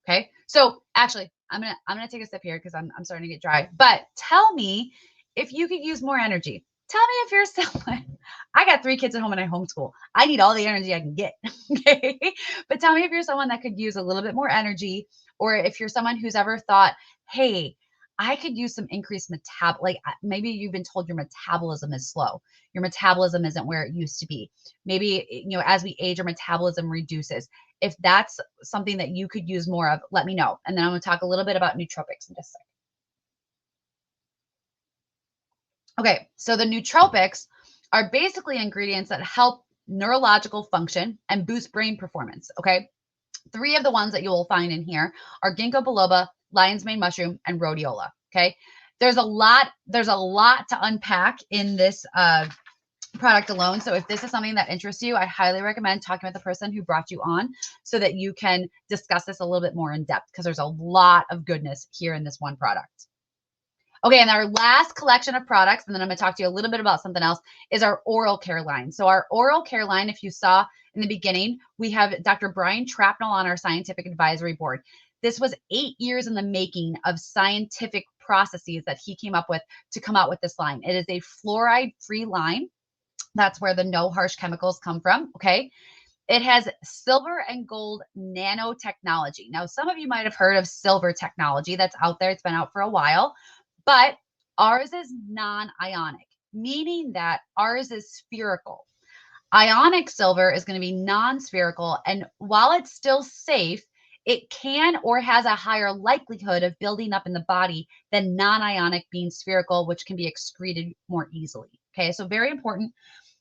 Okay. So actually, I'm gonna take a sip here because I'm starting to get dry. But tell me if you could use more energy. Tell me if you're someone. I got 3 kids at home and I homeschool. I need all the energy I can get. Okay. But tell me if you're someone that could use a little bit more energy, or if you're someone who's ever thought, hey, I could use some increased like maybe you've been told your metabolism is slow. Your metabolism isn't where it used to be. Maybe, as we age, our metabolism reduces. If that's something that you could use more of, let me know. And then I'm going to talk a little bit about nootropics in just a second. Okay, so the nootropics are basically ingredients that help neurological function and boost brain performance. Okay, 3 of the ones that you will find in here are ginkgo biloba, lion's mane mushroom, and rhodiola. Okay, there's a lot to unpack in this product alone. So if this is something that interests you, I highly recommend talking with the person who brought you on so that you can discuss this a little bit more in depth, because there's a lot of goodness here in this one product. Okay, and our last collection of products, and then I'm going to talk to you a little bit about something else, is our oral care line. So our oral care line, if you saw in the beginning, we have Dr. Brian Trapnell on our scientific advisory board. This was 8 years in the making of scientific processes that he came up with to come out with this line. It is a fluoride-free line. That's where the no harsh chemicals come from, okay? It has silver and gold nanotechnology. Now, some of you might have heard of silver technology that's out there. It's been out for a while. But ours is non-ionic, meaning that ours is spherical. Ionic silver is going to be non-spherical. And while it's still safe, it can or has a higher likelihood of building up in the body than non-ionic being spherical, which can be excreted more easily. Okay, so very important.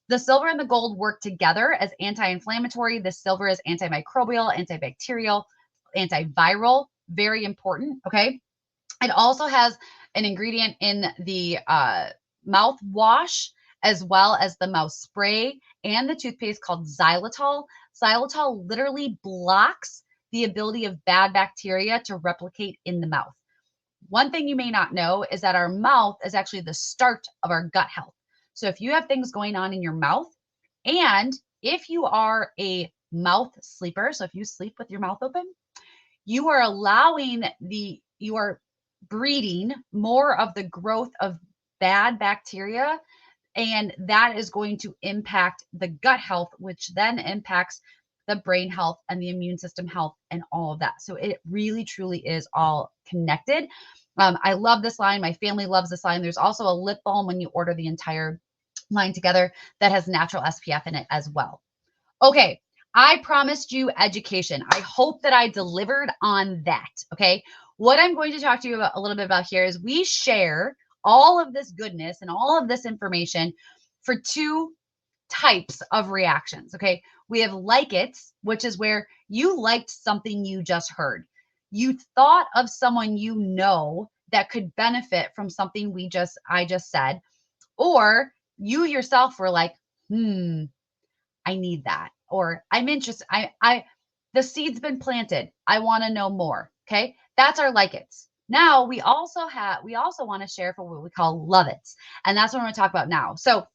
The silver and the gold work together as anti-inflammatory. The silver is antimicrobial, antibacterial, antiviral, very important. Okay, it also has an ingredient in the mouthwash as well as the mouth spray and the toothpaste called xylitol. Xylitol literally blocks the ability of bad bacteria to replicate in the mouth. One thing you may not know is that our mouth is actually the start of our gut health. So if you have things going on in your mouth, and if you are a mouth sleeper, so if you sleep with your mouth open, you are you are breeding more of the growth of bad bacteria, and that is going to impact the gut health, which then impacts the brain health and the immune system health and all of that. So it really, truly is all connected. I love this line. My family loves this line. There's also a lip balm when you order the entire line together that has natural SPF in it as well. Okay, I promised you education. I hope that I delivered on that. Okay, what I'm going to talk to you about a little bit about here is we share all of this goodness and all of this information for two types of reactions. Okay, we have like it's, which is where you liked something you just heard. You thought of someone you know that could benefit from something I just said, or you yourself were like, I need that, or I'm interested. The seed's been planted. I want to know more. Okay, that's our like it's. Now we also want to share for what we call love it's, and that's what I'm going to talk about now. So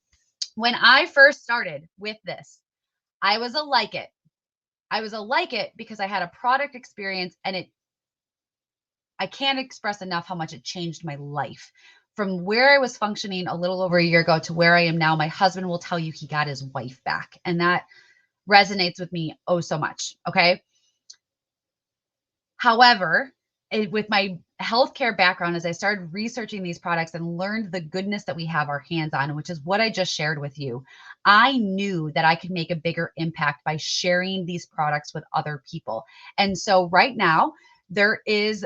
when I first started with this, I was a like it. I was a like it because I had a product experience, and I can't express enough how much it changed my life. From where I was functioning a little over a year ago to where I am now, my husband will tell you he got his wife back. And that resonates with me oh so much. Okay. However, with my healthcare background, as I started researching these products and learned the goodness that we have our hands on, which is what I just shared with you, I knew that I could make a bigger impact by sharing these products with other people. And so right now, there is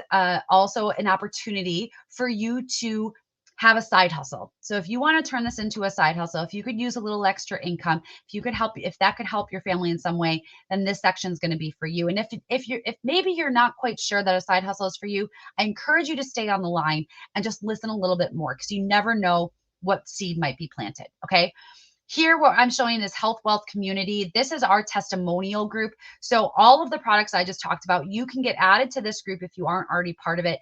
also an opportunity for you to have a side hustle. So if you want to turn this into a side hustle, if you could use a little extra income, if that could help your family in some way, then this section is going to be for you. And if maybe you're not quite sure that a side hustle is for you, I encourage you to stay on the line and just listen a little bit more, because you never know what seed might be planted. Okay. Here, what I'm showing is Health Wealth Community. This is our testimonial group. So all of the products I just talked about, you can get added to this group if you aren't already part of it.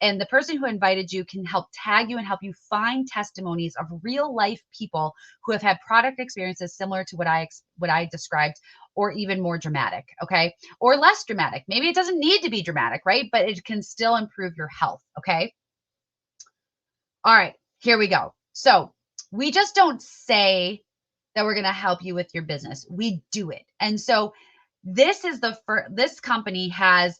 And the person who invited you can help tag you and help you find testimonies of real life people who have had product experiences similar to what I described, or even more dramatic, okay? Or less dramatic. Maybe it doesn't need to be dramatic, right? But it can still improve your health, okay? All right, here we go. So we just don't say that we're going to help you with your business. We do it. And so this company has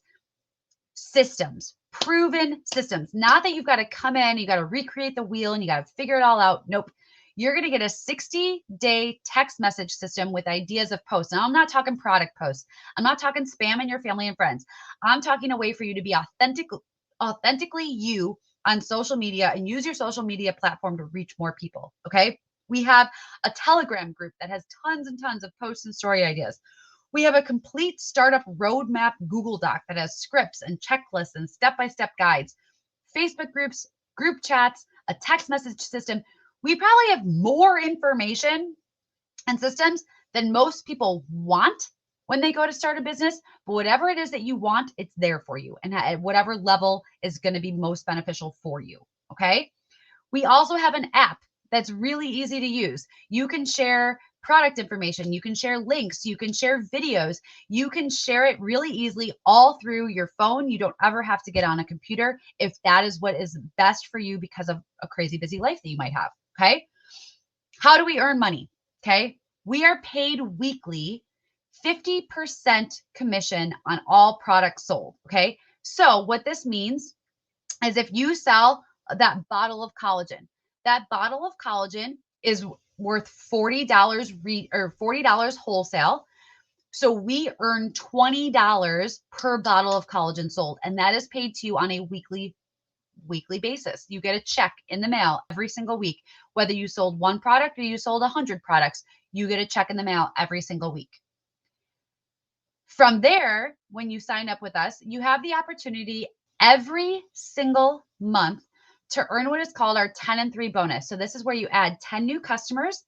systems, proven systems. Not that you've got to come in, you got to recreate the wheel and you got to figure it all out. Nope. You're going to get a 60-day text message system with ideas of posts. Now, I'm not talking product posts. I'm not talking spamming your family and friends. I'm talking a way for you to be authentically you on social media and use your social media platform to reach more people. Okay. We have a Telegram group that has tons and tons of posts and story ideas. We have a complete startup roadmap Google Doc that has scripts and checklists and step-by-step guides, Facebook groups, group chats, a text message system. We probably have more information and systems than most people want when they go to start a business. But whatever it is that you want, it's there for you, and at whatever level is going to be most beneficial for you. Okay. We also have an app that's really easy to use. You can share product information, you can share links, you can share videos, you can share it really easily all through your phone. You don't ever have to get on a computer if that is what is best for you because of a crazy busy life that you might have. Okay. How do we earn money? Okay. We are paid weekly, 50% commission on all products sold. Okay. So what this means is if you sell that bottle of collagen, that bottle of collagen is worth $40 $40 wholesale. So we earn $20 per bottle of collagen sold, and that is paid to you on a weekly basis. You get a check in the mail every single week. Whether you sold one product or you sold 100 products, you get a check in the mail every single week. From there, when you sign up with us, you have the opportunity every single month to earn what is called our 10 and 3 bonus. So this is where you add 10 new customers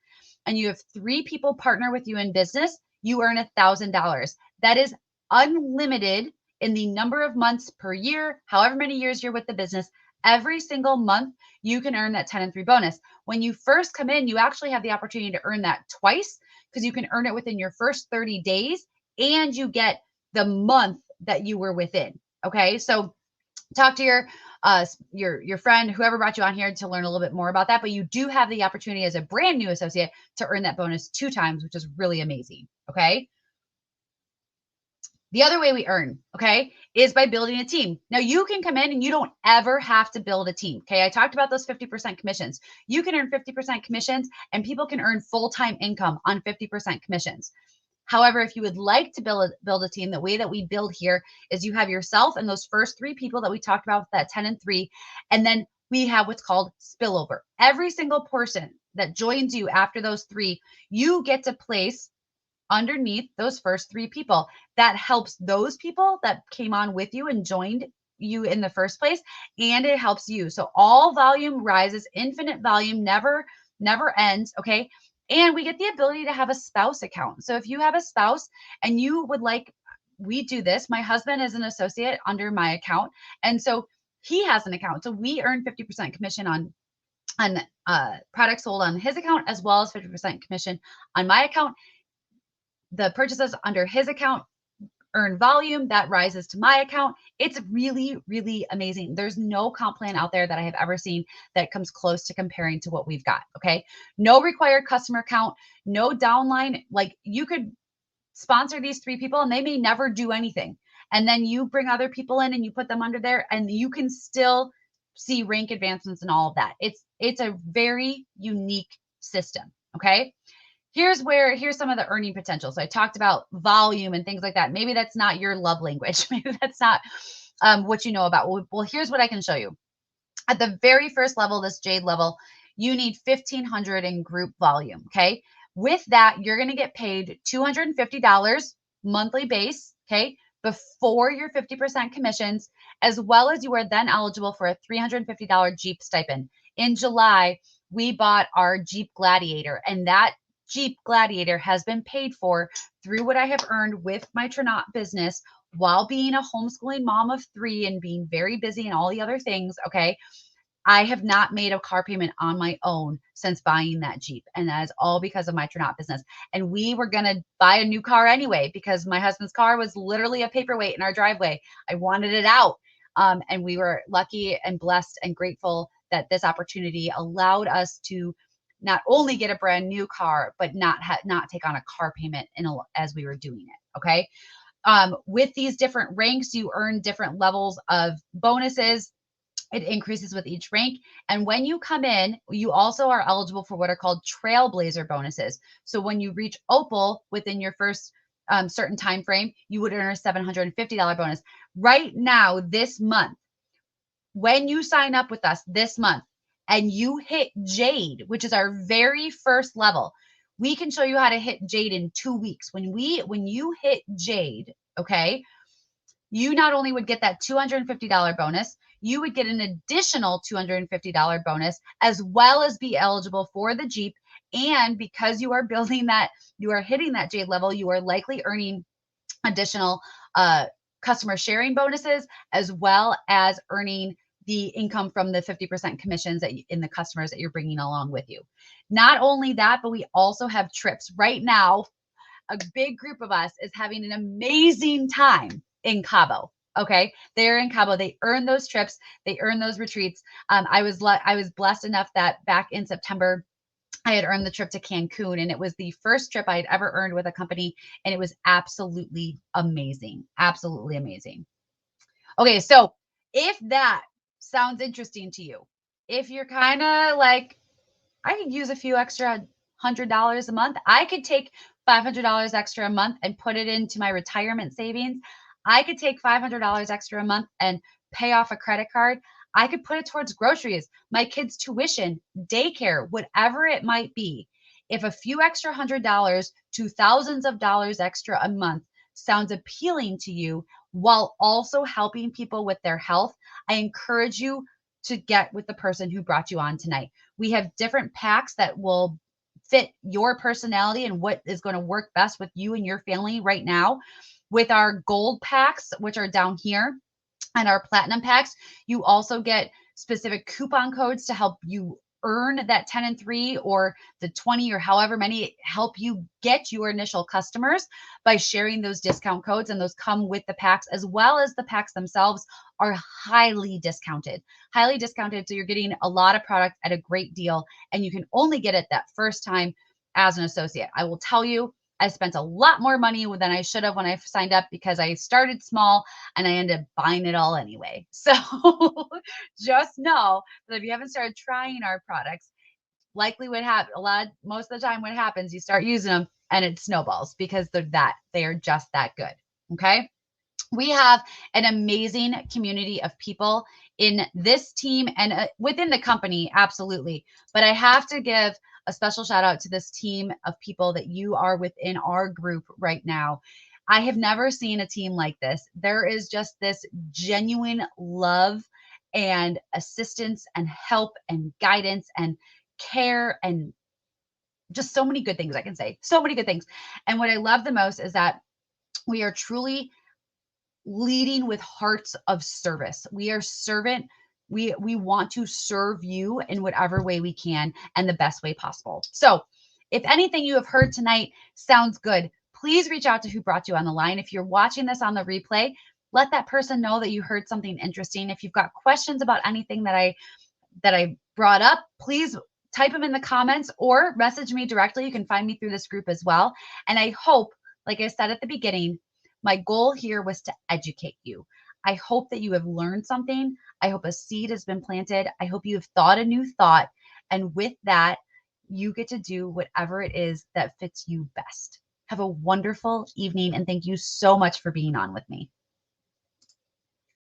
and you have 3 people partner with you in business, you earn $1,000. That is unlimited in the number of months per year, however many years you're with the business. Every single month, you can earn that 10 and 3 bonus. When you first come in, you actually have the opportunity to earn that twice because you can earn it within your first 30 days and you get the month that you were within. Okay. So talk to your friend, whoever brought you on here to learn a little bit more about that. But you do have the opportunity as a brand new associate to earn that bonus 2 times, which is really amazing. Okay. The other way we earn, okay, is by building a team. Now you can come in and you don't ever have to build a team. Okay. I talked about those 50% commissions. You can earn 50% commissions and people can earn full-time income on 50% commissions. However, if you would like to build a team, the way that we build here is you have yourself and those first 3 people that we talked about, that 10 and 3, and then we have what's called spillover. Every single person that joins you after those 3, you get to place underneath those first 3 people. That helps those people that came on with you and joined you in the first place, and it helps you. So all volume rises, infinite volume never ends, okay? And we get the ability to have a spouse account. So if you have a spouse and you would like, we do this. My husband is an associate under my account, and so he has an account. So we earn 50% commission on products sold on his account, as well as 50% commission on my account. The purchases under his account earn volume that rises to my account. It's really, really amazing. There's no comp plan out there that I have ever seen that comes close to comparing to what we've got. Okay. No required customer count, no downline. Like you could sponsor these 3 people and they may never do anything. And then you bring other people in and you put them under there and you can still see rank advancements and all of that. It's a very unique system. Okay. Here's some of the earning potential. So I talked about volume and things like that. Maybe that's not your love language. Maybe that's not what you know about. Well, here's what I can show you. At the very first level, this jade level, you need 1,500 in group volume. Okay. With that, you're going to get paid $250 monthly base. Okay. Before your 50% commissions, as well as you are then eligible for a $350 Jeep stipend. In July, we bought our Jeep Gladiator, and that Jeep Gladiator has been paid for through what I have earned with my Trinot business while being a homeschooling mom of 3 and being very busy and all the other things. Okay. I have not made a car payment on my own since buying that Jeep. And that is all because of my Trinot business. And we were going to buy a new car anyway, because my husband's car was literally a paperweight in our driveway. I wanted it out. And we were lucky and blessed and grateful that this opportunity allowed us to not only get a brand new car, but not take on a car payment as we were doing it. Okay. With these different ranks, you earn different levels of bonuses. It increases with each rank. And when you come in, you also are eligible for what are called Trailblazer bonuses. So when you reach Opal within your first certain time frame, you would earn a $750 bonus. Right now, this month, when you sign up with us this month, and you hit Jade, which is our very first level, we can show you how to hit Jade in 2 weeks. When you hit Jade, okay, you not only would get that $250 bonus, you would get an additional $250 bonus, as well as be eligible for the Jeep. And because you are building that, you are hitting that Jade level, you are likely earning additional customer sharing bonuses, as well as earning the income from the 50% commissions in the customers that you're bringing along with you. Not only that, but we also have trips. Right now, a big group of us is having an amazing time in Cabo. Okay. They're in Cabo. They earn those trips. They earn those retreats. I was blessed enough that back in September, I had earned the trip to Cancun, and it was the first trip I had ever earned with a company. And it was absolutely amazing. Absolutely amazing. Okay. So if that sounds interesting to you, if you're kind of like, I could use a few extra $100 a month, I could take $500 extra a month and put it into my retirement savings. I could take $500 extra a month and pay off a credit card. I could put it towards groceries, my kids' tuition, daycare, whatever it might be. If a few extra $100 to thousands of dollars extra a month sounds appealing to you while also helping people with their health, I encourage you to get with the person who brought you on tonight. We have different packs that will fit your personality and what is going to work best with you and your family right now. With our gold packs, which are down here, and our platinum packs, you also get specific coupon codes to help you earn that 10 and 3 or the 20 or however many, help you get your initial customers by sharing those discount codes. And those come with the packs, as well as the packs themselves are highly discounted. Highly discounted. So you're getting a lot of product at a great deal, and you can only get it that first time as an associate. I will tell you, I spent a lot more money than I should have when I signed up, because I started small and I ended up buying it all anyway. So just know that if you haven't started trying our products, likely what happens most of the time, what happens, you start using them and it snowballs, because they are just that good. Okay. We have an amazing community of people in this team and within the company, absolutely. But I have to give a special shout out to this team of people that you are within our group right now. I have never seen a team like this. There is just this genuine love and assistance and help and guidance and care and just so many good things I can say. So many good things. And what I love the most is that we are truly leading with hearts of service. We are servant. We want to serve you in whatever way we can and the best way possible. So if anything you have heard tonight sounds good, please reach out to who brought you on the line. If you're watching this on the replay, let that person know that you heard something interesting. If you've got questions about anything that I brought up, please type them in the comments or message me directly. You can find me through this group as well. And I hope, like I said at the beginning, my goal here was to educate you. I hope that you have learned something. I hope a seed has been planted. I hope you have thought a new thought. And with that, you get to do whatever it is that fits you best. Have a wonderful evening, and thank you so much for being on with me.